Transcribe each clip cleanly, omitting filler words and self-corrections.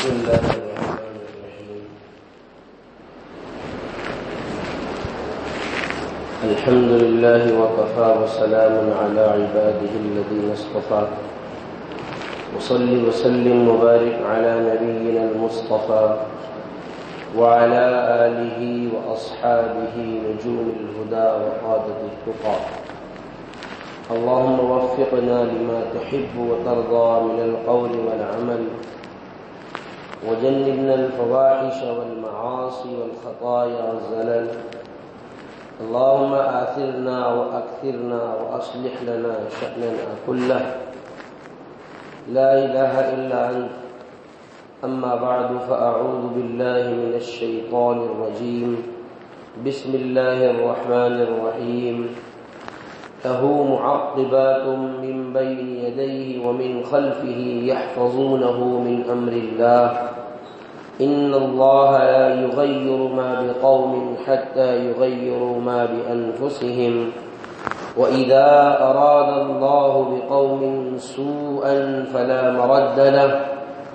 بسم الله الرحمن الرحيم. الحمد لله وكفى وسلام على عباده الذين اصطفى وصل وسلم وبارك على نبينا المصطفى وعلى آله وأصحابه نجوم الهدى وقادة التقى. اللهم وفقنا لما تحب وترضى من القول والعمل وجنبنا الفواحش والمعاصي والخطايا والزلل. اللهم آثرنا وأكثرنا وأصلح لنا شأننا كله. لا إله إلا أنت. أما بعد فأعوذ بالله من الشيطان الرجيم. بسم الله الرحمن الرحيم. له معقبات من بين يديه ومن خلفه يحفظونه من أمر الله. إن الله لا يغير ما بقوم حتى يغيروا ما بأنفسهم. وإذا أراد الله بقوم سوءا فلا مرد له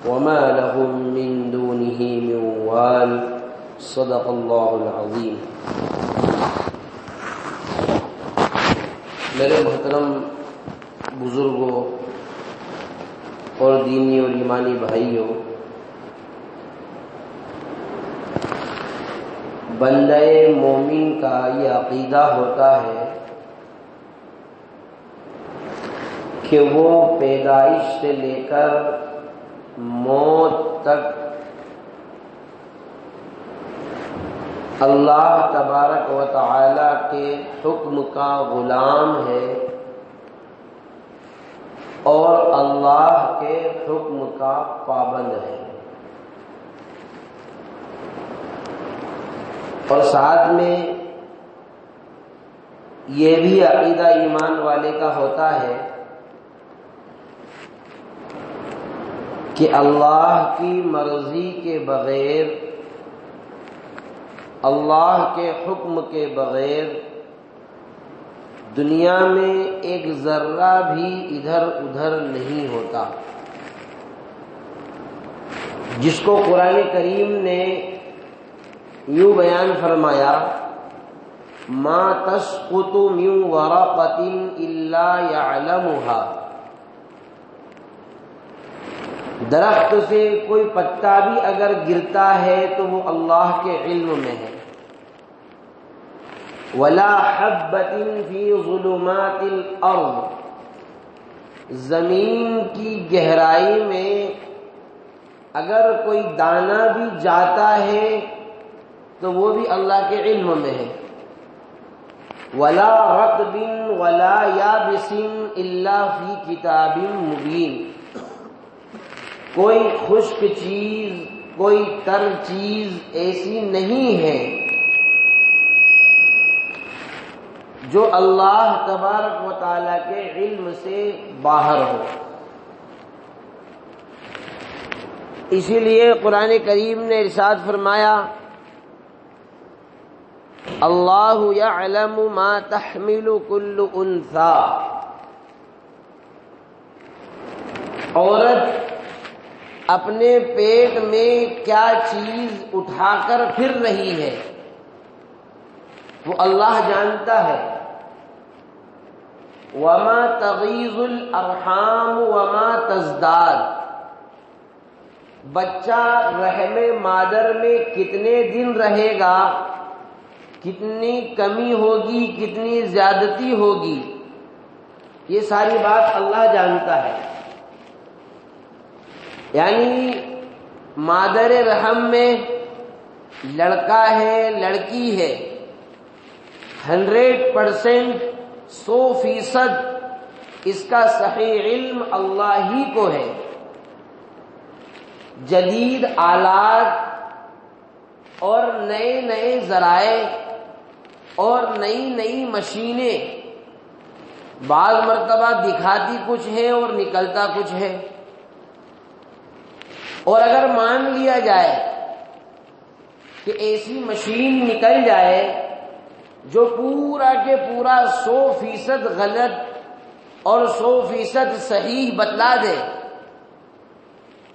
وما لهم من دونه من وال. صدق الله العظيم. میرے محترم بزرگوں اور دینی اور ایمانی بھائیوں، بندہ مومن کا یہ عقیدہ ہوتا ہے کہ وہ پیدائش سے لے کر موت تک اللہ تبارک و تعالی کے حکم کا غلام ہے اور اللہ کے حکم کا پابند ہے، اور ساتھ میں یہ بھی عقیدہ ایمان والے کا ہوتا ہے کہ اللہ کی مرضی کے بغیر، اللہ کے حکم کے بغیر دنیا میں ایک ذرہ بھی ادھر ادھر نہیں ہوتا، جس کو قرآن کریم نے یوں بیان فرمایا: ما تسقط من ورقۃ الا يعلمها. درخت سے کوئی پتا بھی اگر گرتا ہے تو وہ اللہ کے علم میں ہے. ولا حبۃ فی ظلمات الارض. زمین کی گہرائی میں اگر کوئی دانہ بھی جاتا ہے تو وہ بھی اللہ کے علم میں ہے. ولا رطب ولا یابس الا فی کتاب مبین. کوئی خشک چیز، کوئی تر چیز ایسی نہیں ہے جو اللہ تبارک و تعالی کے علم سے باہر ہو. اسی لیے قرآن کریم نے ارشاد فرمایا: اللہ یعلم ما تحمل کل انثی. عورت اپنے پیٹ میں کیا چیز اٹھا کر پھر رہی ہے وہ اللہ جانتا ہے. وما تغیض الارحام وما تزداد. بچہ رحم مادر میں کتنے دن رہے گا، کتنی کمی ہوگی، کتنی زیادتی ہوگی، یہ ساری بات اللہ جانتا ہے. یعنی مادر رحم میں لڑکا ہے، لڑکی ہے، 100%، 100% اس کا صحیح علم اللہ ہی کو ہے. جدید آلات اور نئے نئے ذرائع اور نئی نئی مشینیں بعض مرتبہ دکھاتی کچھ ہے اور نکلتا کچھ ہے. اور اگر مان لیا جائے کہ ایسی مشین نکل جائے جو پورا کے پورا 100% غلط اور 100% صحیح بتلا دے،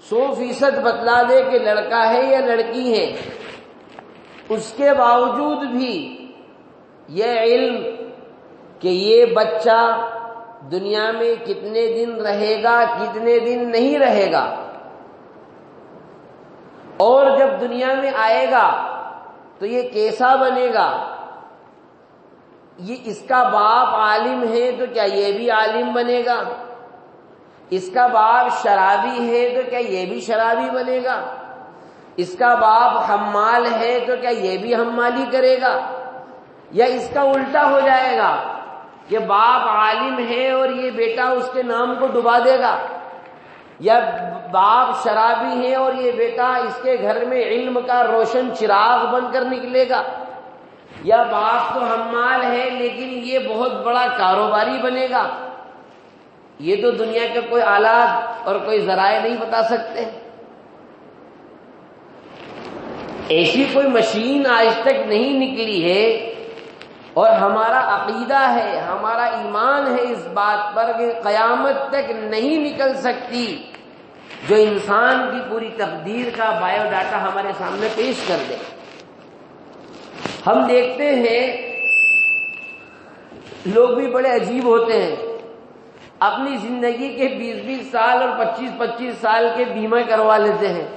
100% بتلا دے کہ لڑکا ہے یا لڑکی ہے، اس کے باوجود بھی یہ علم کہ یہ بچہ دنیا میں کتنے دن رہے گا، کتنے دن نہیں رہے گا، اور جب دنیا میں آئے گا تو یہ کیسا بنے گا، یہ اس کا باپ عالم ہے تو کیا یہ بھی عالم بنے گا، اس کا باپ شرابی ہے تو کیا یہ بھی شرابی بنے گا، اس کا باپ حمال ہے تو کیا یہ بھی حمالی کرے گا، یا اس کا الٹا ہو جائے گا کہ باپ عالم ہے اور یہ بیٹا اس کے نام کو ڈبا دے گا، یا باپ شرابی ہے اور یہ بیٹا اس کے گھر میں علم کا روشن چراغ بن کر نکلے گا، یا باپ تو حمال ہے لیکن یہ بہت بڑا کاروباری بنے گا۔ یہ تو دنیا کے کوئی آلات اور کوئی ذرائع نہیں بتا سکتے۔ ایسی کوئی مشین آج تک نہیں نکلی ہے، اور ہمارا عقیدہ ہے، ہمارا ایمان ہے اس بات پر کہ قیامت تک نہیں نکل سکتی جو انسان کی پوری تقدیر کا بایو ڈاٹا ہمارے سامنے پیش کر دے۔ ہم دیکھتے ہیں لوگ بھی بڑے عجیب ہوتے ہیں، اپنی زندگی کے 20 سال اور 25 سال کے بیمہ کروا لیتے ہیں،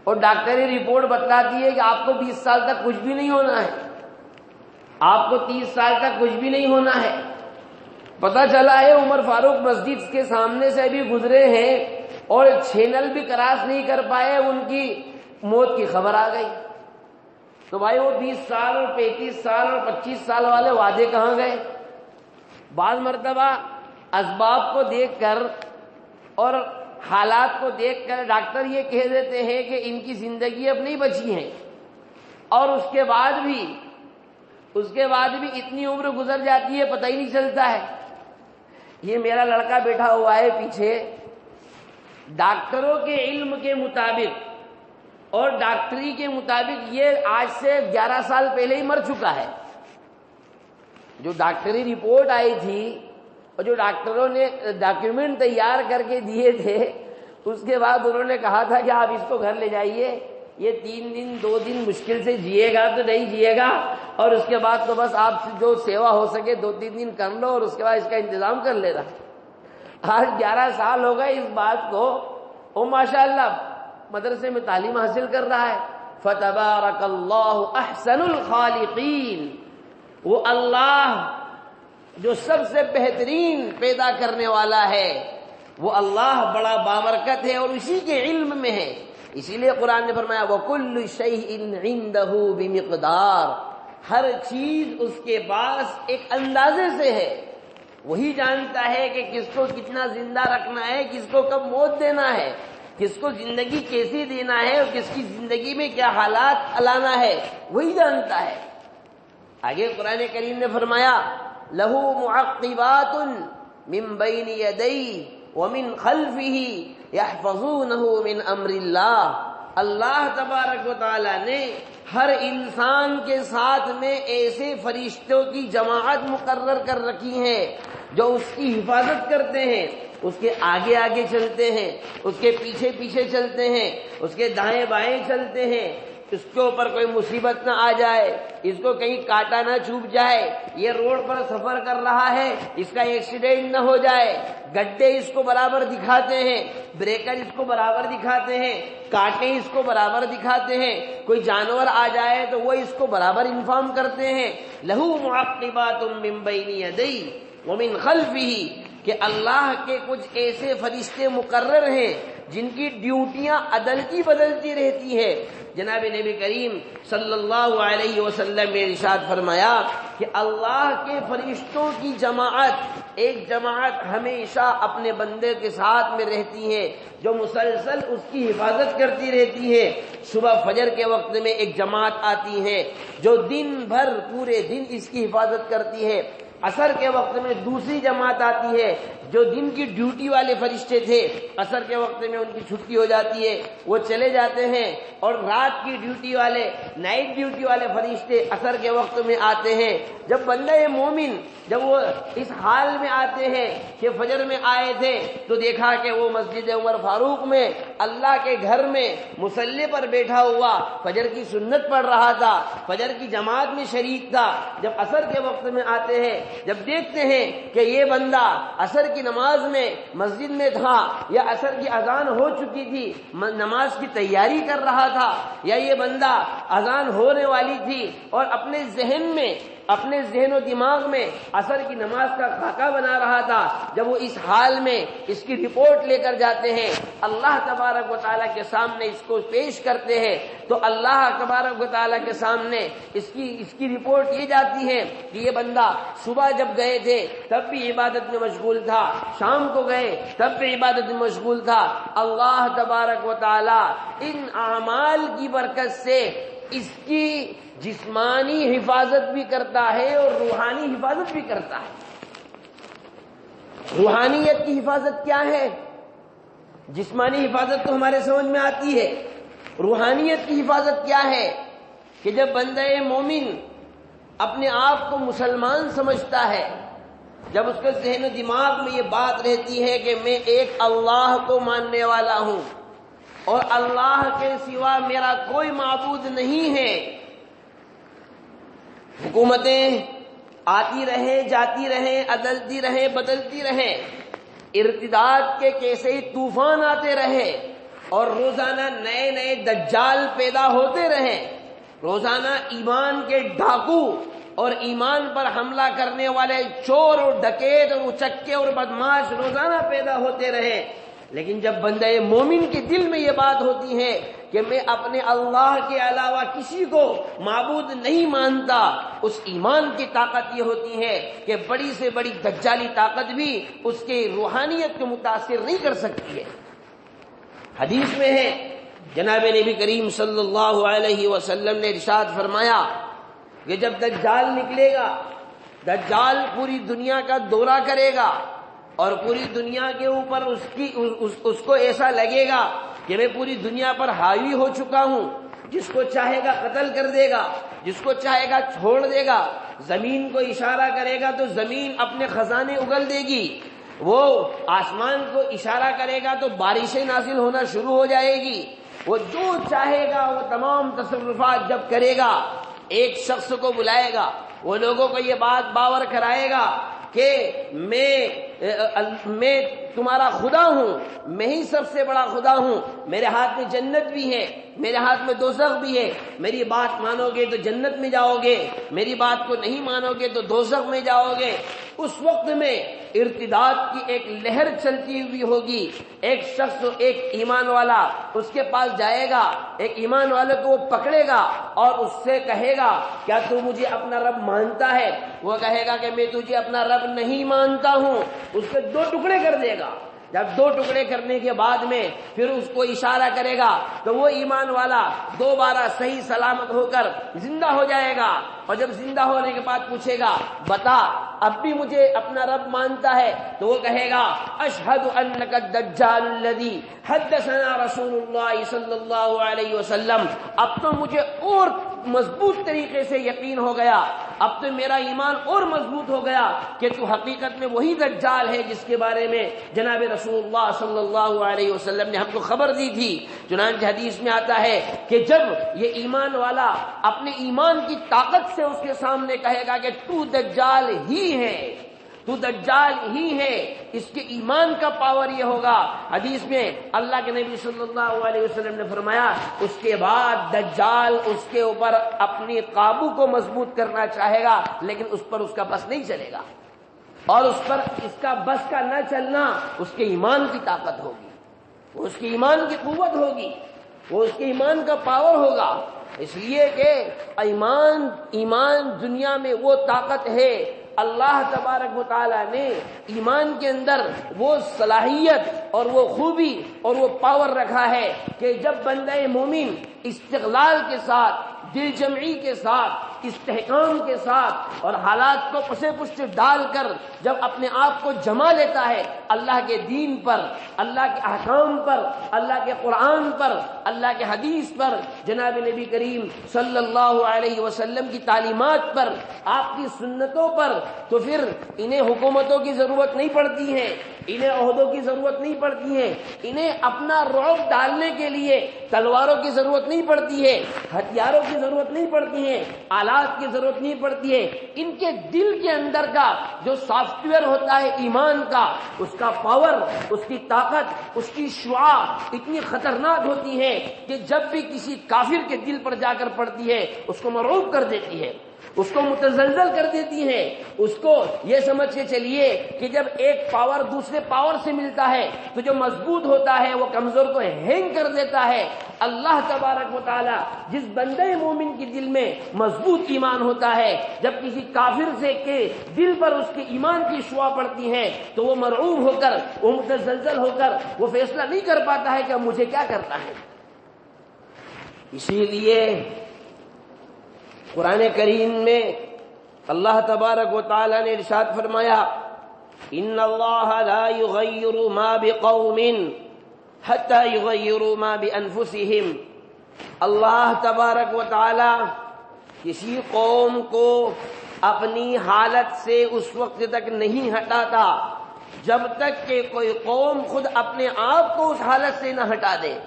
اور ڈاکٹری رپورٹ بتلاتی ہے کہ آپ کو 20 سال تک کچھ بھی نہیں ہونا ہے، آپ کو 30 سال تک کچھ بھی نہیں ہونا ہے۔ پتہ چلا ہے عمر فاروق مسجد کے سامنے سے بھی گزرے ہیں اور چینل بھی کراس نہیں کر پائے، ان کی موت کی خبر آ گئی۔ تو بھائی وہ 20 سال اور 35 سال اور 25 سال والے وعدے کہاں گئے؟ بعض مرتبہ اسباب کو دیکھ کر اور حالات کو دیکھ کر ڈاکٹر یہ کہہ دیتے ہیں کہ ان کی زندگی اب نہیں بچی ہے، اور اس کے بعد بھی اتنی عمر گزر جاتی ہے پتہ ہی نہیں چلتا ہے۔ یہ میرا لڑکا بیٹھا ہوا ہے پیچھے، ڈاکٹروں کے علم کے مطابق اور ڈاکٹری کے مطابق یہ آج سے 11 سال پہلے ہی مر چکا ہے۔ جو ڈاکٹری رپورٹ آئی تھی اور جو ڈاکٹروں نے ڈاکیومنٹ تیار کر کے دیے تھے، اس کے بعد انہوں نے کہا تھا کہ آپ اس کو گھر لے جائیے، یہ 3 دن 2 دن مشکل سے جیے گا تو نہیں جیے گا، اور اس کے بعد تو بس آپ سے جو سیوا ہو سکے 2-3 دن کر لو اور اس کے بعد اس کا انتظام کر لینا۔ آج 11 سال ہو گئے اس بات کو، اور ماشاءاللہ مدرسے میں تعلیم حاصل کر رہا ہے۔ فَتَبَارَكَ اللَّهُ أَحْسَنُ الْخَالِقِينَ، وہ اللہ جو سب سے بہترین پیدا کرنے والا ہے، وہ اللہ بڑا بابرکت ہے اور اسی کے علم میں ہے۔ اسی لیے قرآن نے فرمایا وَكُلُّ شَيْءٍ عِندَهُ بِمِقْدَارٍ، ہر چیز اس کے پاس ایک اندازے سے ہے، وہی جانتا ہے کہ کس کو کتنا زندہ رکھنا ہے، کس کو کب موت دینا ہے، کس کو زندگی کیسی دینا ہے اور کس کی زندگی میں کیا حالات لانا ہے، وہی جانتا ہے۔ آگے قرآن کریم نے فرمایا لَهُ مُعَقِّبَاتٌ مِّن بَيْنِ يَدَيْهِ وَمِن خَلْفِهِ يَحْفَظُونَهُ مِنْ أَمْرِ اللَّهِ، اللہ تبارک و تعالی نے ہر انسان کے ساتھ میں ایسے فرشتوں کی جماعت مقرر کر رکھی ہے جو اس کی حفاظت کرتے ہیں، اس کے آگے آگے چلتے ہیں، اس کے پیچھے پیچھے چلتے ہیں، اس کے دائیں بائیں چلتے ہیں، اس کے اوپر کوئی مصیبت نہ آ جائے، اس کو کہیں کانٹا نہ چوب جائے، یہ روڈ پر سفر کر رہا ہے اس کا ایکسیڈنٹ نہ ہو جائے، گڈھے اس کو برابر دکھاتے ہیں، بریکر اس کو برابر دکھاتے ہیں، کانٹے اس کو برابر دکھاتے ہیں، کوئی جانور آ جائے تو وہ اس کو برابر انفارم کرتے ہیں۔ لَهُ مُعَقِّبَاتٌ مِّن بَيْنِ يَدَيْهِ وَمِن خَلْفِهِ، کہ اللہ کے کچھ ایسے فرشتے مقرر ہیں جن کی ڈیوٹیاں عدلتی بدلتی رہتی ہے۔ جناب نبی کریم صلی اللہ علیہ وسلم نے ارشاد فرمایا کہ اللہ کے فرشتوں کی جماعت، ایک جماعت ہمیشہ اپنے بندے کے ساتھ میں رہتی ہے جو مسلسل اس کی حفاظت کرتی رہتی ہے۔ صبح فجر کے وقت میں ایک جماعت آتی ہے جو دن بھر پورے دن اس کی حفاظت کرتی ہے، عصر کے وقت میں دوسری جماعت آتی ہے جو دن کی ڈیوٹی والے فرشتے تھے، عصر کے وقت میں ان کی چھٹی ہو جاتی ہے، وہ چلے جاتے ہیں، اور رات کی ڈیوٹی والے، نائٹ ڈیوٹی والے فرشتے عصر کے وقت میں آتے ہیں۔ جب بندہ مومن جب وہ اس حال میں آتے ہیں کہ فجر میں آئے تھے تو دیکھا کہ وہ مسجد عمر فاروق میں اللہ کے گھر میں مصلی پر بیٹھا ہوا فجر کی سنت پڑھ رہا تھا، فجر کی جماعت میں شریک تھا، جب عصر کے وقت میں آتے ہیں، جب دیکھتے ہیں کہ یہ بندہ عصر کی نماز میں مسجد میں تھا یا عصر کی اذان ہو چکی تھی نماز کی تیاری کر رہا تھا، یا یہ بندہ اذان ہونے والی تھی اور اپنے ذہن و دماغ میں عصر کی نماز کا خاکہ بنا رہا تھا، جب وہ اس حال میں اس کی رپورٹ لے کر جاتے ہیں، اللہ تبارک و تعالیٰ کے سامنے اس کو پیش کرتے ہیں، تو اللہ تبارک و تعالیٰ کے سامنے اس کی رپورٹ یہ جاتی ہے کہ یہ بندہ صبح جب گئے تھے تب بھی عبادت میں مشغول تھا، شام کو گئے تب بھی عبادت میں مشغول تھا۔ اللہ تبارک و تعالیٰ ان اعمال کی برکت سے اس کی جسمانی حفاظت بھی کرتا ہے اور روحانی حفاظت بھی کرتا ہے۔ روحانیت کی حفاظت کیا ہے؟ جسمانی حفاظت تو ہمارے سمجھ میں آتی ہے، روحانیت کی حفاظت کیا ہے؟ کہ جب بندہ مومن اپنے آپ کو مسلمان سمجھتا ہے، جب اس کے ذہن و دماغ میں یہ بات رہتی ہے کہ میں ایک اللہ کو ماننے والا ہوں اور اللہ کے سوا میرا کوئی معبود نہیں ہے، حکومتیں آتی رہیں جاتی رہیں عدلتی رہیں بدلتی رہیں، ارتداد کے کیسے ہی طوفان آتے رہے اور روزانہ نئے نئے دجال پیدا ہوتے رہیں، روزانہ ایمان کے ڈاکو اور ایمان پر حملہ کرنے والے چور اور ڈکیت اور اچکے اور بدماش روزانہ پیدا ہوتے رہے، لیکن جب بندہ مومن کے دل میں یہ بات ہوتی ہے کہ میں اپنے اللہ کے علاوہ کسی کو معبود نہیں مانتا، اس ایمان کی طاقت یہ ہوتی ہے کہ بڑی سے بڑی دجالی طاقت بھی اس کے روحانیت کو متاثر نہیں کر سکتی ہے۔ حدیث میں ہے جناب نبی کریم صلی اللہ علیہ وسلم نے ارشاد فرمایا کہ جب دجال نکلے گا، دجال پوری دنیا کا دورہ کرے گا اور پوری دنیا کے اوپر اس کو ایسا لگے گا کہ میں پوری دنیا پر حاوی ہو چکا ہوں، جس کو چاہے گا قتل کر دے گا، جس کو چاہے گا چھوڑ دے گا، زمین کو اشارہ کرے گا تو زمین اپنے خزانے اگل دے گی، وہ آسمان کو اشارہ کرے گا تو بارشیں نازل ہونا شروع ہو جائے گی، وہ جو چاہے گا وہ تمام تصرفات جب کرے گا، ایک شخص کو بلائے گا، وہ لوگوں کو یہ بات باور کرائے گا کہ میں تمہارا خدا ہوں، میں ہی سب سے بڑا خدا ہوں، میرے ہاتھ میں جنت بھی ہے، میرے ہاتھ میں دوزخ بھی ہے، میری بات مانو گے تو جنت میں جاؤ گے، میری بات کو نہیں مانو گے تو دوزخ میں جاؤ گے۔ اس وقت میں ارتداد کی ایک لہر چلتی ہوئی ہوگی، ایک شخص ایک ایمان والا اس کے پاس جائے گا، ایک ایمان والے کو وہ پکڑے گا اور اس سے کہے گا کیا تو مجھے اپنا رب مانتا ہے؟ وہ کہے گا کہ میں تجھے اپنا رب نہیں مانتا ہوں، اس کے دو ٹکڑے کر دے گا، جب دو ٹکڑے کرنے کے بعد میں پھر اس کو اشارہ کرے گا تو وہ ایمان والا دوبارہ صحیح سلامت ہو کر زندہ ہو جائے گا، اور جب زندہ ہونے کے بعد پوچھے گا بتا اب بھی مجھے اپنا رب مانتا ہے؟ تو وہ کہے گا اشہد انک الدجال الذی حدثنا رسول اللہ صلی اللہ علیہ وسلم، اب تو مجھے اور مضبوط طریقے سے یقین ہو گیا، اب تو میرا ایمان اور مضبوط ہو گیا کہ تو حقیقت میں وہی دجال ہے جس کے بارے میں جناب رسول اللہ صلی اللہ علیہ وسلم نے ہم کو خبر دی تھی۔ چنانچہ حدیث میں آتا ہے کہ جب یہ ایمان والا اپنے ایمان کی طاقت سے اس کے سامنے کہے گا کہ تو دجال ہی ہے، تو دجال ہی ہے، اس کے ایمان کا پاور یہ ہوگا۔ حدیث میں اللہ کے نبی صلی اللہ علیہ وسلم نے فرمایا اس کے بعد دجال اس کے اوپر اپنی قابو کو مضبوط کرنا چاہے گا، لیکن اس پر اس کا بس نہیں چلے گا، اور اس پر اس کا بس کا نہ چلنا اس کے ایمان کی طاقت ہوگی، وہ اس کے ایمان کی قوت ہوگی، وہ اس کے ایمان کا پاور ہوگا۔ اس لیے کہ ایمان دنیا میں وہ طاقت ہے، اللہ تبارک و تعالیٰ نے ایمان کے اندر وہ صلاحیت اور وہ خوبی اور وہ پاور رکھا ہے کہ جب بندہ مومن استقلال کے ساتھ، دل جمعی کے ساتھ استحکام کے ساتھ اور حالات کو پسے پشت ڈال کر جب اپنے آپ کو جما لیتا ہے اللہ کے دین پر، اللہ کے احکام پر، اللہ کے قرآن پر، اللہ کے حدیث پر، جناب نبی کریم صلی اللہ علیہ وسلم کی تعلیمات پر، آپ کی سنتوں پر، تو پھر انہیں حکومتوں کی ضرورت نہیں پڑتی ہے، انہیں عہدوں کی ضرورت نہیں پڑتی ہے، انہیں اپنا رعب ڈالنے کے لیے تلواروں کی ضرورت نہیں پڑتی ہے، ہتھیاروں کی ضرورت نہیں پڑتی ہے، آلات کی ضرورت نہیں پڑتی ہے۔ ان کے دل کے اندر کا جو سافٹ ویئر ہوتا ہے ایمان کا، اس کا پاور، اس کی طاقت، اس کی شعاع اتنی خطرناک ہوتی ہے کہ جب بھی کسی کافر کے دل پر جا کر پڑتی ہے اس کو مرعوب کر دیتی ہے، اس کو متزلزل کر دیتی ہے۔ اس کو یہ سمجھ کے چلیے کہ جب ایک پاور دوسرے پاور سے ملتا ہے تو جو مضبوط ہوتا ہے وہ کمزور کو ہینگ کر دیتا ہے۔ اللہ تبارک و تعالی جس بندے مومن کے دل میں مضبوط ایمان ہوتا ہے، جب کسی کافر سے کے دل پر اس کے ایمان کی شعاع پڑتی ہے تو وہ مرعوب ہو کر، وہ متزلزل ہو کر وہ فیصلہ نہیں کر پاتا ہے کہ مجھے کیا کرنا ہے۔ اسی لیے قرآن کریم میں اللہ تبارک و تعالی نے ارشاد فرمایا، ان اللہ لا یغیر ما بقوم حتی یغیروا ما بانفسہم۔ اللہ تبارک و تعالی کسی قوم کو اپنی حالت سے اس وقت تک نہیں ہٹاتا جب تک کہ کوئی قوم خود اپنے آپ کو اس حالت سے نہ ہٹا دے۔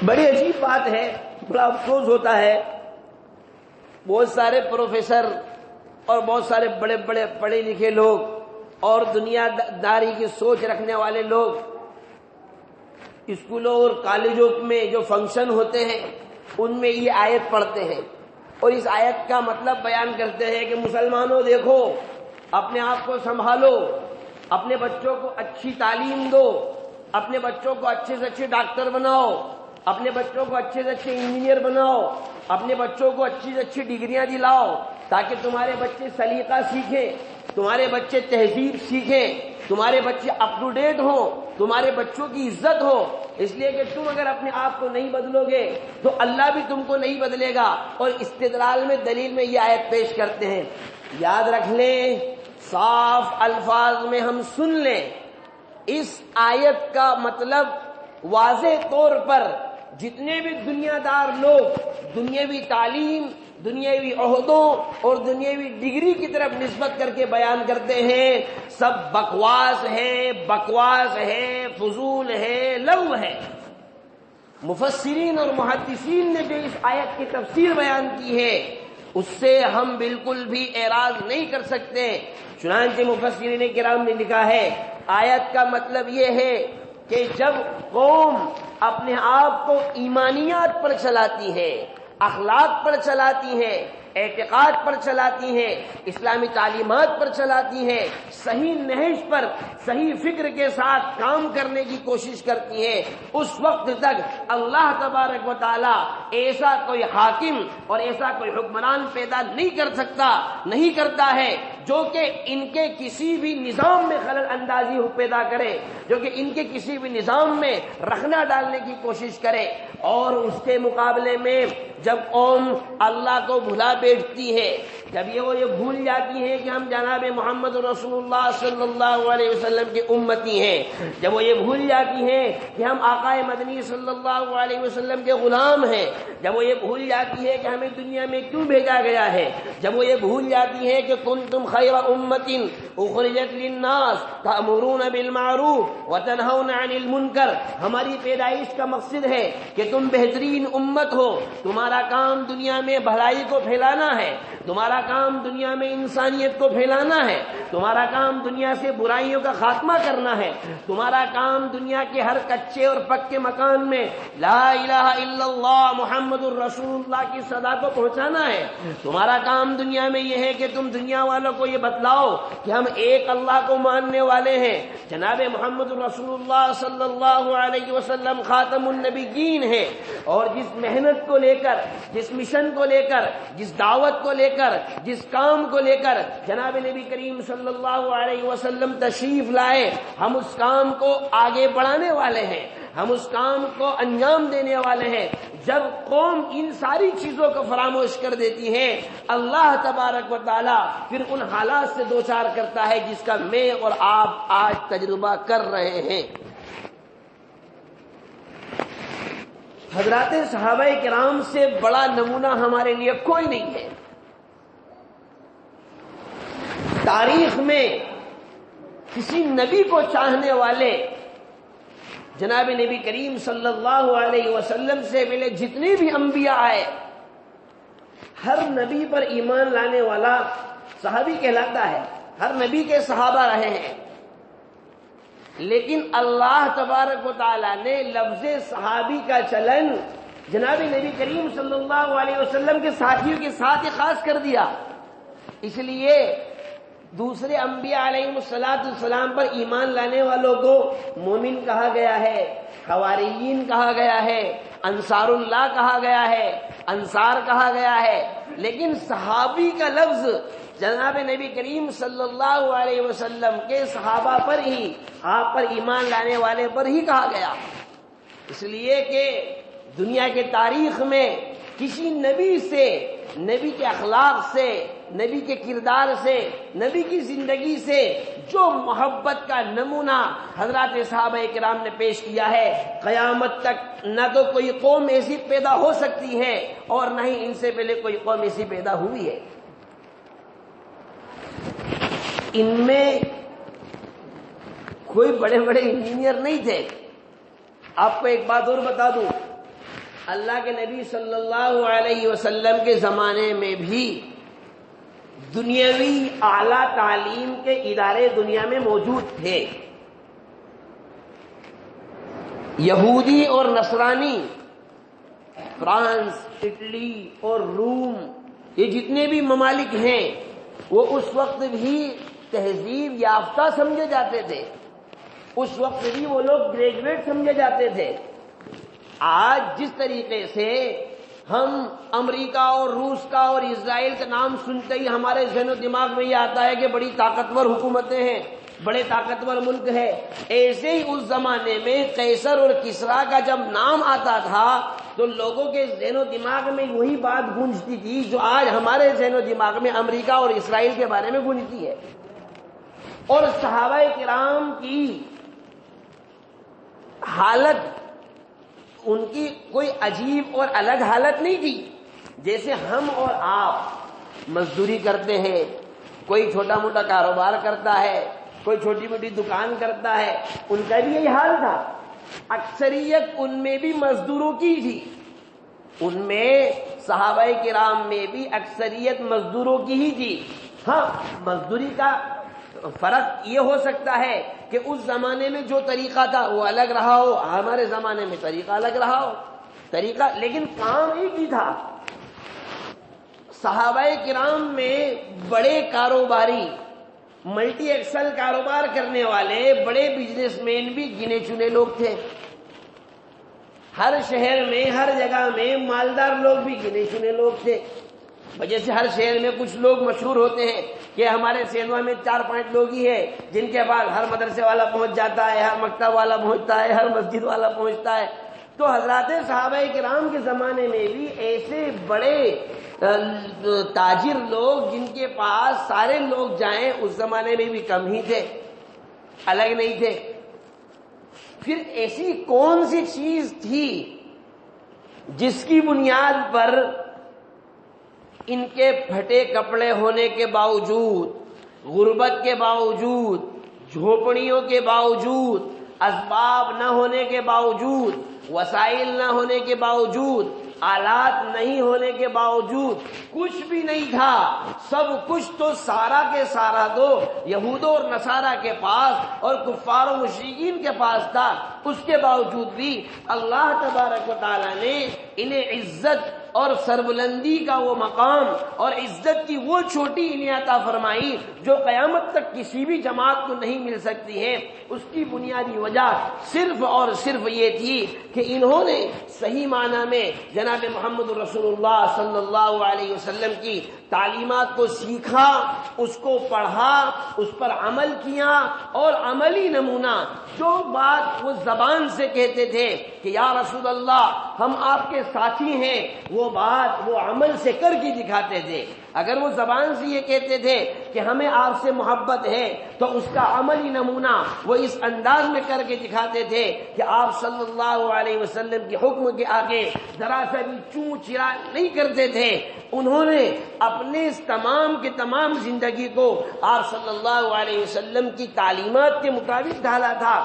بڑی عجیب بات ہے، بڑا افسوس ہوتا ہے، بہت سارے پروفیسر اور بہت سارے بڑے بڑے پڑھے لکھے لوگ اور دنیا داری کی سوچ رکھنے والے لوگ اسکولوں اور کالجوں میں جو فنکشن ہوتے ہیں ان میں یہ آیت پڑھتے ہیں اور اس آیت کا مطلب بیان کرتے ہیں کہ مسلمانوں دیکھو، اپنے آپ کو سنبھالو، اپنے بچوں کو اچھی تعلیم دو، اپنے بچوں کو اچھے سے اچھے ڈاکٹر بناؤ، اپنے بچوں کو اچھے سے اچھے انجینئر بناؤ، اپنے بچوں کو اچھی سے اچھی ڈگریاں دلاؤ تاکہ تمہارے بچے سلیقہ سیکھیں، تمہارے بچے تہذیب سیکھیں، تمہارے بچے اپ ٹو ڈیٹ ہوں، تمہارے بچوں کی عزت ہو۔ اس لیے کہ تم اگر اپنے آپ کو نہیں بدلو گے تو اللہ بھی تم کو نہیں بدلے گا۔ اور استدلال میں دلیل میں یہ آیت پیش کرتے ہیں، یاد رکھ لیں، صاف الفاظ میں ہم سن لیں، اس آیت کا مطلب واضح طور پر جتنے بھی دنیا دار لوگ دنیاوی تعلیم، دنیاوی عہدوں اور دنیاوی ڈگری کی طرف نسبت کر کے بیان کرتے ہیں، سب بکواس ہے، بکواس ہے، فضول ہے، لغو ہے۔ مفسرین اور محدثین نے جو اس آیت کی تفسیر بیان کی ہے اس سے ہم بالکل بھی اعراض نہیں کر سکتے۔ چنانچہ مفسرین کرام نے لکھا ہے، آیت کا مطلب یہ ہے کہ جب قوم اپنے آپ کو ایمانیات پر چلاتی ہے، اخلاق پر چلاتی ہے، اعتقاد پر چلاتی ہے، اسلامی تعلیمات پر چلاتی ہے، صحیح نہج پر صحیح فکر کے ساتھ کام کرنے کی کوشش کرتی ہے، اس وقت تک اللہ تبارک و تعالی ایسا کوئی حاکم اور ایسا کوئی حکمران پیدا نہیں کر سکتا، نہیں کرتا ہے جو کہ ان کے کسی بھی نظام میں خلل اندازی پیدا کرے، جو کہ ان کے کسی بھی نظام میں رخنا ڈالنے کی کوشش کرے۔ اور اس کے مقابلے میں جب قوم اللہ کو بھلا بیٹھتی ہے، جب یہ بھول جاتی ہے کہ ہم جناب محمد رسول اللہ صلی اللہ علیہ وسلم کے امتی ہیں، جب وہ یہ بھول جاتی ہے کہ ہم آقا مدنی صلی اللہ علیہ وسلم کے غلام ہیں، جب وہ یہ بھول جاتی ہے کہ ہمیں دنیا میں کیوں بھیجا گیا ہے، جب وہ یہ بھول جاتی ہے کہ کنتم خیر امۃ اخرجت للناس تأمرون بالمعروف وتنہون عن المنکر، ہماری پیدائش کا مقصد ہے کہ تم بہترین امت ہو، تمہارا کام دنیا میں بھلائی کو پھیلانا ہے، تمہارا کام دنیا میں انسانیت کو پھیلانا ہے، تمہارا کام دنیا سے برائیوں کا خاتمہ کرنا ہے، تمہارا کام دنیا کے ہر کچے اور پکے مکان میں لا الہ الا اللہ محمد الرسول اللہ کی صدا کو پہنچانا ہے، تمہارا کام دنیا میں یہ ہے کہ تم دنیا والوں کو یہ بتلاؤ کہ ہم ایک اللہ کو ماننے والے ہیں، جناب محمد رسول اللہ صلی اللہ علیہ وسلم خاتم النبیین ہے۔ اور جس محنت کو لے کر، جس مشن کو لے کر، جس دعوت کو لے کر، جس کام کو لے کر جناب نبی کریم صلی اللہ علیہ وسلم تشریف لائے، ہم اس کام کو آگے بڑھانے والے ہیں، ہم اس کام کو انجام دینے والے ہیں۔ جب قوم ان ساری چیزوں کو فراموش کر دیتی ہے، اللہ تبارک و تعالی پھر ان حالات سے دوچار کرتا ہے جس کا میں اور آپ آج تجربہ کر رہے ہیں۔ حضرات صحابہ کرام سے بڑا نمونہ ہمارے لیے کوئی نہیں ہے۔ تاریخ میں کسی نبی کو چاہنے والے جناب نبی کریم صلی اللہ علیہ وسلم سے پہلے جتنے بھی انبیاء آئے، ہر نبی پر ایمان لانے والا صحابی کہلاتا ہے، ہر نبی کے صحابہ رہے ہیں، لیکن اللہ تبارک و تعالی نے لفظ صحابی کا چلن جناب نبی کریم صلی اللہ علیہ وسلم کے ساتھیوں کے ساتھ ہی خاص کر دیا۔ اس لیے دوسرے انبیاء علیہ السلام پر ایمان لانے والوں کو مومن کہا گیا ہے، حواریین کہا گیا ہے، انصار اللہ کہا گیا ہے، انصار کہا گیا ہے، لیکن صحابی کا لفظ جناب نبی کریم صلی اللہ علیہ وسلم کے صحابہ پر ہی، آپ پر ایمان لانے والے پر ہی کہا گیا۔ اس لیے کہ دنیا کے تاریخ میں کسی نبی سے، نبی کے اخلاق سے، نبی کے کردار سے، نبی کی زندگی سے جو محبت کا نمونہ حضرات صحابہ کرام نے پیش کیا ہے، قیامت تک نہ تو کوئی قوم ایسی پیدا ہو سکتی ہے اور نہ ہی ان سے پہلے کوئی قوم ایسی پیدا ہوئی ہے۔ ان میں کوئی بڑے بڑے انجینئر نہیں تھے۔ آپ کو ایک بات اور بتا دوں، اللہ کے نبی صلی اللہ علیہ وسلم کے زمانے میں بھی دنیاوی اعلیٰ تعلیم کے ادارے دنیا میں موجود تھے۔ یہودی اور نصرانی، فرانس، اٹلی اور روم، یہ جتنے بھی ممالک ہیں وہ اس وقت بھی تہذیب یافتہ سمجھے جاتے تھے، اس وقت بھی وہ لوگ گریجویٹ سمجھے جاتے تھے۔ آج جس طریقے سے ہم امریکہ اور روس کا اور اسرائیل کا نام سنتے ہی ہمارے ذہن و دماغ میں یہ آتا ہے کہ بڑی طاقتور حکومتیں ہیں، بڑے طاقتور ملک ہے، ایسے ہی اس زمانے میں قیصر اور کسریٰ کا جب نام آتا تھا تو لوگوں کے ذہن و دماغ میں وہی بات گونجتی تھی جو آج ہمارے ذہن و دماغ میں امریکہ اور اسرائیل کے بارے میں گونجتی ہے۔ اور صحابہ کرام کی حالت، ان کی کوئی عجیب اور الگ حالت نہیں تھی۔ جیسے ہم اور آپ مزدوری کرتے ہیں، کوئی چھوٹا موٹا کاروبار کرتا ہے، کوئی چھوٹی موٹی دکان کرتا ہے، ان کا بھی یہی حال تھا۔ اکثریت ان میں بھی مزدوروں کی تھی، ان میں صحابہ کرام میں بھی اکثریت مزدوروں کی ہی تھی۔ ہاں، مزدوری کا فرق یہ ہو سکتا ہے کہ اس زمانے میں جو طریقہ تھا وہ الگ رہا ہو، ہمارے زمانے میں طریقہ الگ رہا ہو، طریقہ لیکن کام ایک ہی تھا۔ صحابہ کرام میں بڑے کاروباری، ملٹی ایکسل کاروبار کرنے والے بڑے بزنس مین بھی گنے چنے لوگ تھے۔ ہر شہر میں، ہر جگہ میں مالدار لوگ بھی گنے چنے لوگ تھے۔ جیسے ہر شہر میں کچھ لوگ مشہور ہوتے ہیں کہ ہمارے سینوا میں 4-5 لوگ ہی ہیں جن کے بعد ہر مدرسے والا پہنچ جاتا ہے، ہر مکتب والا پہنچتا ہے، ہر مسجد والا پہنچتا ہے۔ تو حضرات صحابہ کرام کے زمانے میں بھی ایسے بڑے تاجر لوگ جن کے پاس سارے لوگ جائیں اس زمانے میں بھی کم ہی تھے، الگ نہیں تھے۔ پھر ایسی کون سی چیز تھی جس کی بنیاد پر ان کے پھٹے کپڑے ہونے کے باوجود، غربت کے باوجود، جھوپڑیوں کے باوجود، اسباب نہ ہونے کے باوجود، وسائل نہ ہونے کے باوجود، آلات نہیں ہونے کے باوجود، کچھ بھی نہیں تھا، سب کچھ تو سارا کے سارا تو یہود اور نصارہ کے پاس اور کفار و مشرکین کے پاس تھا، اس کے باوجود بھی اللہ تبارک و تعالی نے انہیں عزت اور سربلندی کا وہ مقام اور عزت کی وہ چھوٹی انہیں عطا فرمائی جو قیامت تک کسی بھی جماعت کو نہیں مل سکتی ہے۔ اس کی بنیادی وجہ صرف اور صرف یہ تھی کہ انہوں نے صحیح معنی میں جناب محمد رسول اللہ صلی اللہ علیہ وسلم کی تعلیمات کو سیکھا، اس کو پڑھا، اس پر عمل کیا اور عملی نمونہ جو بات وہ زبان سے کہتے تھے کہ یا رسول اللہ ہم آپ کے ساتھی ہیں، وہ بات وہ عمل سے کر کے دکھاتے تھے۔ اگر وہ زبان سے یہ کہتے تھے کہ ہمیں آپ سے محبت ہے تو اس کا عملی نمونہ وہ اس انداز میں کر کے دکھاتے تھے کہ آپ صلی اللہ علیہ وسلم کے حکم کے آگے ذرا سا بھی چوں چرا نہیں کرتے تھے۔ انہوں نے اپنے تمام کی تمام زندگی کو آپ صلی اللہ علیہ وسلم کی تعلیمات کے مطابق ڈھالا تھا،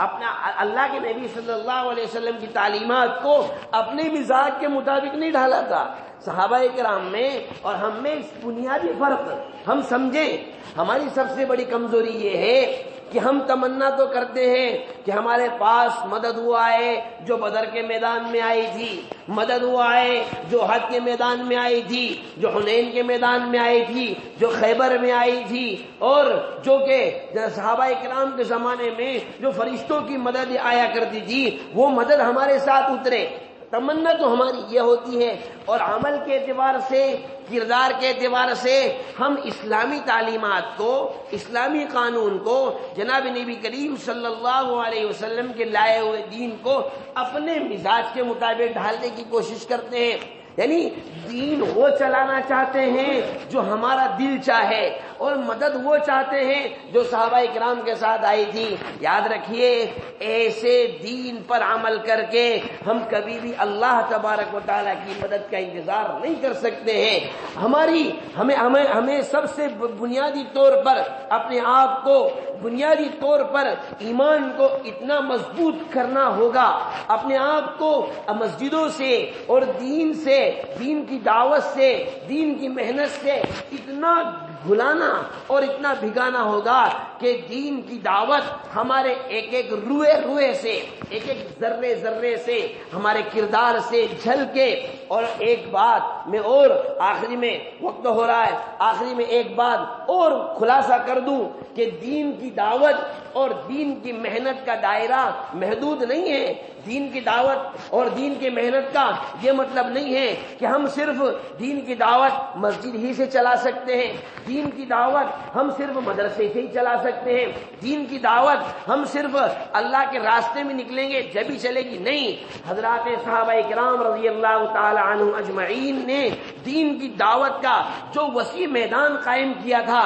اپنا اللہ کے نبی صلی اللہ علیہ وسلم کی تعلیمات کو اپنے مزاج کے مطابق نہیں ڈھالا تھا۔ صحابہ کرام میں اور ہم میں اس بنیادی فرق ہم سمجھیں۔ ہماری سب سے بڑی کمزوری یہ ہے کہ ہم تمنا تو کرتے ہیں کہ ہمارے پاس مدد وہ آئے جو بدر کے میدان میں آئی تھی، مدد وہ آئے جو حج کے میدان میں آئی تھی، جو حنین کے میدان میں آئی تھی، جو خیبر میں آئی تھی، اور جو کہ صحابہ کرام کے زمانے میں جو فرشتوں کی مدد آیا کرتی تھی وہ مدد ہمارے ساتھ اترے۔ تمنا تو ہماری یہ ہوتی ہے، اور عمل کے اعتبار سے، کردار کے اعتبار سے ہم اسلامی تعلیمات کو، اسلامی قانون کو، جناب نبی کریم صلی اللہ علیہ وسلم کے لائے ہوئے دین کو اپنے مزاج کے مطابق ڈھالنے کی کوشش کرتے ہیں۔ یعنی دین وہ چلانا چاہتے ہیں جو ہمارا دل چاہے، اور مدد وہ چاہتے ہیں جو صحابہ کرام کے ساتھ آئی تھی۔ یاد رکھیے، ایسے دین پر عمل کر کے ہم کبھی بھی اللہ تبارک و تعالیٰ کی مدد کا انتظار نہیں کر سکتے ہیں۔ ہمیں سب سے بنیادی طور پر اپنے آپ کو، بنیادی طور پر ایمان کو اتنا مضبوط کرنا ہوگا، اپنے آپ کو مسجدوں سے اور دین سے، دین کی دعوت سے، دین کی محنت سے اتنا بھلانا اور اتنا بھگانا ہوگا کہ دین کی دعوت ہمارے ایک ایک روئے سے، ایک ایک ذرے ذرے سے، ہمارے کردار سے جھل کے۔ اور ایک بات میں اور آخری میں، وقت ہو رہا ہے، آخری میں ایک بات اور خلاصہ کر دوں کہ دین کی دعوت اور دین کی محنت کا دائرہ محدود نہیں ہے۔ دین کی دعوت اور دین کی محنت کا یہ مطلب نہیں ہے کہ ہم صرف دین کی دعوت مسجد ہی سے چلا سکتے ہیں، دین کی دعوت ہم صرف مدرسے سے ہی چلا سکتے ہیں، دین کی دعوت ہم صرف اللہ کے راستے میں نکلیں گے جب ہی چلے گی، نہیں۔ حضرات صحابہ کرام رضی اللہ تعالی عنہم اجمعین نے دین کی دعوت کا جو وسیع میدان قائم کیا تھا،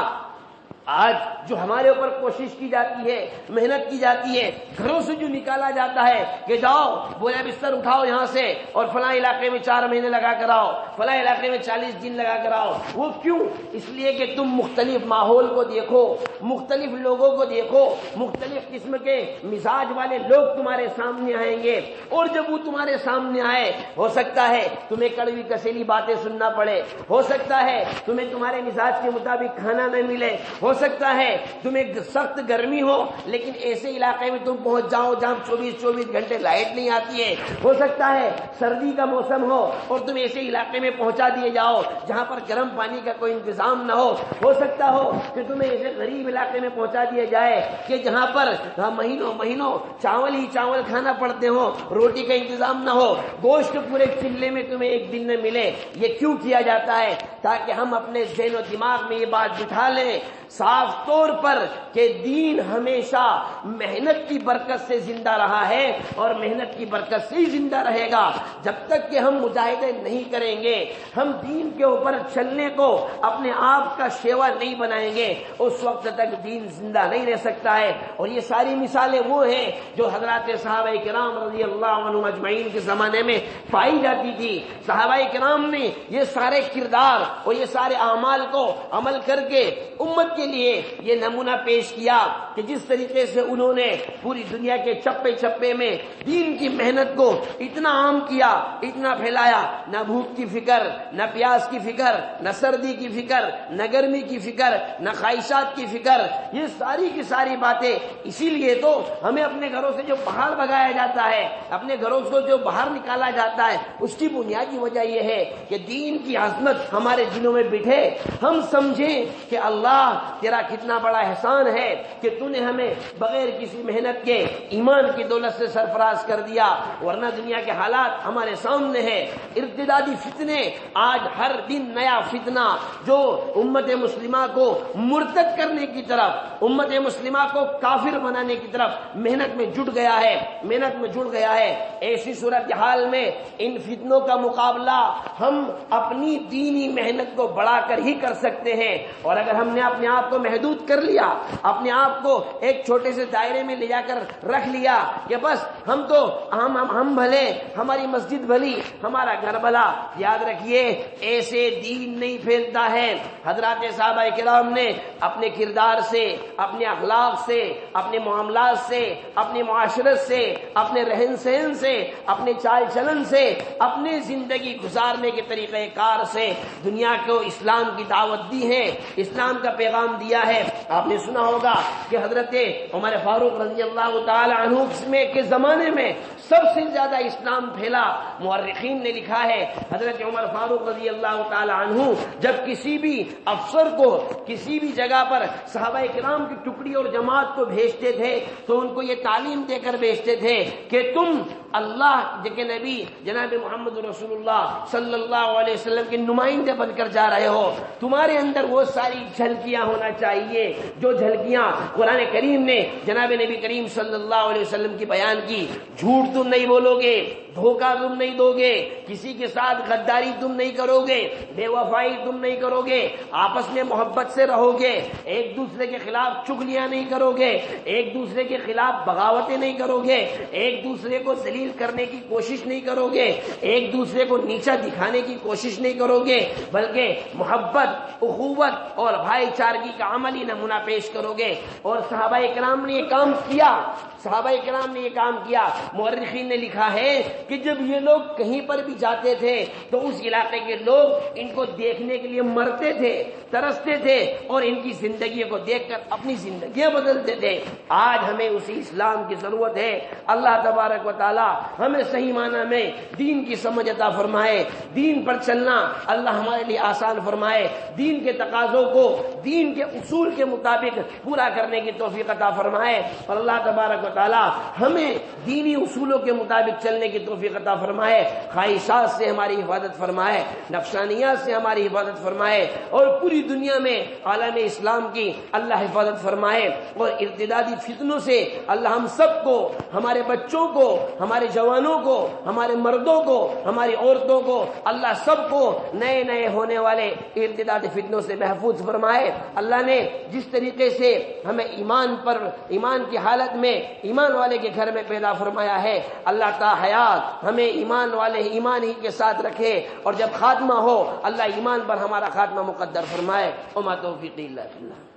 آج جو ہمارے اوپر کوشش کی جاتی ہے، محنت کی جاتی ہے، گھروں سے جو نکالا جاتا ہے کہ جاؤ بویا بستر اٹھاؤ یہاں سے اور فلاں علاقے میں 4 مہینے لگا کر آؤ، فلاں علاقے میں 40 دن لگا کر آؤ، وہ کیوں؟ اس لیے کہ تم مختلف ماحول کو دیکھو، مختلف لوگوں کو دیکھو، مختلف قسم کے مزاج والے لوگ تمہارے سامنے آئیں گے، اور جب وہ تمہارے سامنے آئے، ہو سکتا ہے تمہیں کڑوی کسیلی باتیں سننا پڑے، ہو سکتا ہے تمہیں تمہارے مزاج کے مطابق کھانا نہ ملے، ہو سکتا ہے تمہیں سخت گرمی ہو لیکن ایسے علاقے میں تم پہنچ جاؤ جہاں 24 گھنٹے لائٹ نہیں آتی ہے، ہو سکتا ہے سردی کا موسم ہو اور تم ایسے علاقے میں پہنچا دیے جاؤ جہاں پر گرم پانی کا کوئی انتظام نہ ہو سکتا ہو کہ تمہیں ایسے غریب علاقے میں پہنچا دیا جائے کہ جہاں پر مہینوں چاول ہی چاول کھانا پڑتے ہو، روٹی کا انتظام نہ ہو، گوشت پورے چلے میں تمہیں ایک دن نہ ملے۔ یہ کیوں کیا جاتا ہے؟ تاکہ ہم اپنے ذہن و دماغ میں یہ بات بٹھا لیں صاف طور پر کہ دین ہمیشہ محنت کی برکت سے زندہ رہا ہے اور محنت کی برکت سے ہی زندہ رہے گا۔ جب تک کہ ہم مجاہدے نہیں کریں گے، ہم دین کے اوپر چلنے کو اپنے آپ کا شیوا نہیں بنائیں گے، اس وقت تک دین زندہ نہیں رہ سکتا ہے۔ اور یہ ساری مثالیں وہ ہیں جو حضرات صحابہ کرام رضی اللہ عنہم اجمعین کے زمانے میں پائی جاتی تھی۔ صحابہ کرام نے یہ سارے کردار اور یہ سارے اعمال کو عمل کر کے امت کے لیے یہ نمونہ پیش کیا کہ جس طریقے سے انہوں نے پوری دنیا کے چپے چپے میں دین کی محنت کو اتنا عام کیا، اتنا پھیلایا، نہ بھوک کی فکر، نہ پیاس کی فکر، نہ سردی کی فکر، نہ گرمی کی فکر، نہ خواہشات کی فکر، یہ ساری کی ساری باتیں۔ اسی لیے تو ہمیں اپنے گھروں سے جو باہر بھگایا جاتا ہے، اپنے گھروں سے جو باہر نکالا جاتا ہے، اس کی بنیادی وجہ یہ ہے کہ دین کی عظمت ہمارے دلوں میں بٹھے، ہم سمجھیں کہ اللہ تیرا کتنا بڑا احسان ہے کہ تو نے ہمیں بغیر کسی محنت کے ایمان کی دولت سے سرفراز کر دیا، ورنہ دنیا کے حالات ہمارے سامنے ہیں۔ ارتدادی فتنے، آج ہر دن نیا فتنہ جو امت مسلمہ کو مرتد کرنے کی طرف، امت مسلمہ کو کافر بنانے کی طرف محنت میں جٹ گیا ہے۔ ایسی صورتحال میں ان فتنوں کا مقابلہ ہم اپنی دینی محنت کو بڑھا کر ہی کر سکتے ہیں، اور اگر ہم نے اپنے آپ کو محدود کر لیا، اپنے آپ کو ایک چھوٹے سے دائرے میں لے جا کر رکھ لیا کہ بس ہم بھلے، ہماری مسجد بھلی، ہمارا گھر بھلا، یاد رکھیے ایسے دین نہیں پھیلتا ہے۔ حضرات صحابہ کرام نے اپنے کردار سے، اپنے اخلاق سے، اپنے معاملات سے، اپنے معاشرت سے، اپنے رہن سہن سے، اپنے چال چلن سے، اپنے زندگی گزارنے کے طریقہ کار سے دنیا کو اسلام کی دعوت دی ہے، اسلام کا پیغام دیا ہے۔ آپ نے سنا ہوگا کہ حضرت عمر فاروق رضی اللہ تعالی عنہ کے زمانے میں سب سے زیادہ اسلام پھیلا۔ مورخین نے لکھا ہے حضرت عمر فاروق رضی اللہ تعالی عنہ جب کسی بھی افسر کو کسی بھی جگہ پر صحابہ کرام کی ٹکڑی اور جماعت کو بھیجتے تھے تو ان کو یہ تعلیم دے کر بھیجتے تھے کہ تم اللہ کے نبی جناب محمد رسول اللہ صلی اللہ علیہ وسلم کے نمائندے بن کر جا رہے ہو، تمہارے اندر وہ ساری جھلکیاں ہونا چاہیے جو جھلکیاں قرآن کریم نے جناب نبی کریم صلی اللہ علیہ وسلم کی بیان کی۔ جھوٹ تم نہیں بولو گے، دھوکہ تم نہیں دو گے، کسی کے ساتھ غداری تم نہیں کرو گے، بے وفائی تم نہیں کرو گے، آپس میں محبت سے رہو گے، ایک دوسرے کے خلاف چغلیاں نہیں کرو گے، ایک دوسرے کے خلاف بغاوتیں نہیں کرو گے، ایک دوسرے کو ذلیل کرنے کی کوشش نہیں کرو گے، ایک دوسرے کو نیچا دکھانے کی کوشش نہیں کرو گے، بلکہ محبت، اخوت اور بھائی چارگی کا عملی نمونہ پیش کرو گے۔ اور صحابہ کرام نے یہ کام کیا۔ مورخین نے لکھا ہے کہ جب یہ لوگ کہیں پر بھی جاتے تھے تو اس علاقے کے لوگ ان کو دیکھنے کے لیے مرتے تھے، ترستے تھے، اور ان کی زندگی کو دیکھ کر اپنی زندگیاں بدلتے تھے۔ آج ہمیں اسی اسلام کی ضرورت ہے۔ اللہ تبارک و تعالی ہمیں صحیح معنی میں دین کی سمجھ عطا فرمائے، دین پر چلنا اللہ ہمارے لیے آسان فرمائے، دین کے تقاضوں کو دین کے اصول کے مطابق پورا کرنے کی توفیق عطا فرمائے، اور اللہ تبارک و تعالی ہمیں دینی اصولوں کے مطابق چلنے کی توفیق عطا فرمائے، خواہشات سے ہماری حفاظت فرمائے، نفسانیات سے ہماری حفاظت فرمائے، اور پوری دنیا میں عالم اسلام کی اللہ حفاظت فرمائے، اور ارتدادی فتنوں سے اللہ ہم سب کو، ہمارے بچوں کو، ہمارے جوانوں کو، ہمارے مردوں کو، ہماری عورتوں کو، اللہ سب کو نئے ہونے والے ارتدادی فتنوں سے محفوظ فرمائے۔ اللہ نے جس طریقے سے ہمیں ایمان کی حالت میں ایمان والے کے گھر میں پیدا فرمایا ہے، اللہ تا حیات ہمیں ایمان ہی کے ساتھ رکھے، اور جب خاتمہ ہو اللہ ایمان پر ہمارا خاتمہ مقدر فرمائے۔ وما توفیقی الا باللہ۔